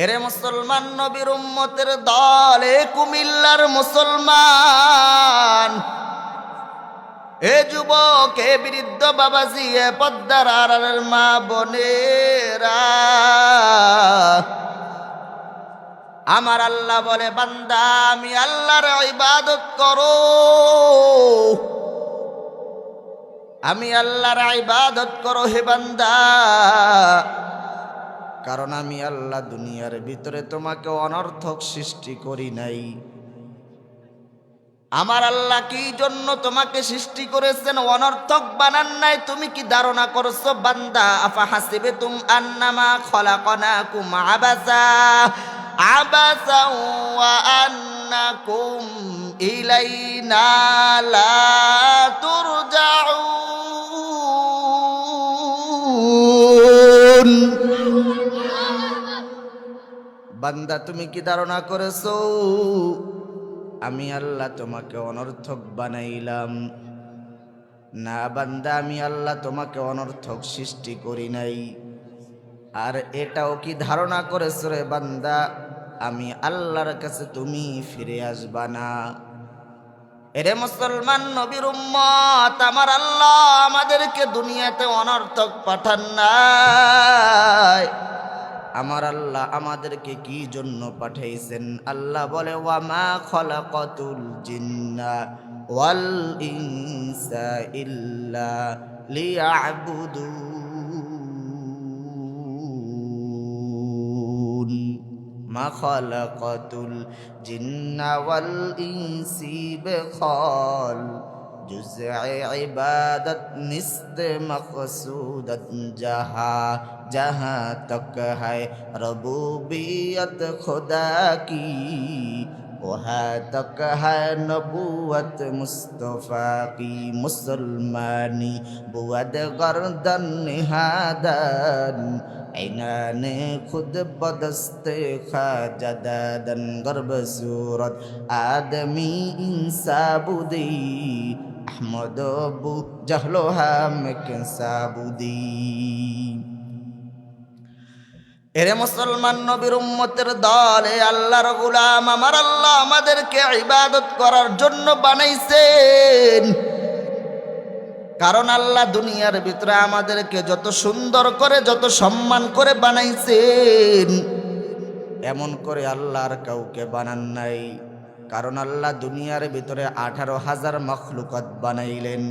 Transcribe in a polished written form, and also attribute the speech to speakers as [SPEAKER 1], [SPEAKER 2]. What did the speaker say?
[SPEAKER 1] এরে মুসলমান নবীর উম্মতের দল, এ কুমিল্লার মুসলমান, এ যুবক, এ বৃদ্ধ বাবাজি, এ পদ্মার আড়ালের মা বোনেরা, আমার আল্লাহ বলে, বান্দা আমি আল্লাহর ইবাদত করো, আমি আল্লাহর ইবাদত করো হে বান্দা। কারণ আমি আল্লাহ দুনিয়ার ভিতরে তোমাকে অনর্থক সৃষ্টি করি নাই। আমার আল্লাহ কি জন্য তোমাকে সৃষ্টি করেছেন? অনর্থক বানান নাই। তুমি কি ধারণা করছো বান্দা? আফা হাসিবেতুম আন্নামা খলাকনাকুম আবাসা আবাসা ওয়া আন্নাকুম ইলাইনা লা তুরজাউন। বান্দা তুমি কি ধারণা করেছো আমি আল্লাহ তোমাকে অনর্থক বানাইলাম? না বান্দা, আমি আল্লাহ তোমাকে অনর্থক সৃষ্টি করি নাই। আর এটাও কি ধারণা করেছো রে বান্দা, আমি আল্লাহর কাছে তুমি ফিরে আসবা না? এরে মুসলমান নবীর উম্মত, আমার আল্লাহ আমাদেরকে দুনিয়াতে অনর্থক পাঠান নাই। আমার আল্লাহ আমাদেরকে কি জন্য পাঠাইছেন? আল্লাহ বলে, ওয়ামা খলাকাতুল জিন্না ওয়াল ইনসা ইল্লা লিয়াবুদুন। মা খলাকাতুল জিন্না ওয়াল ইনসি বিখাল जुज़-ए इबादत निस्त मक़सूदत जहाँ तक है रबूबियत खुदा की, वहाँ तक है नबूवत मुस्तफ़ा की। मुसलमानी बुअद गर्दन निहादन ऐनाने खुद बदस्ते खाजदादन गर्ब सूरत आदमी इंसाबुदी अहमद अबू जहलो हम साबुदी। এরে মুসলমান নবীর উম্মতের দল, এ আল্লাহর গোলাম, আমার আল্লাহ আমাদেরকে ইবাদত করার জন্য বানাইছেন। কারণ আল্লাহ দুনিয়ার ভিতরে আমাদেরকে যত সুন্দর করে, যত সম্মান করে বানাইছেন, এমন করে আল্লাহ আর কাউকে বানান নাই। কারণ আল্লাহ দুনিয়ার ভিতরে 18,000 মখলুকাত বানাইলেন।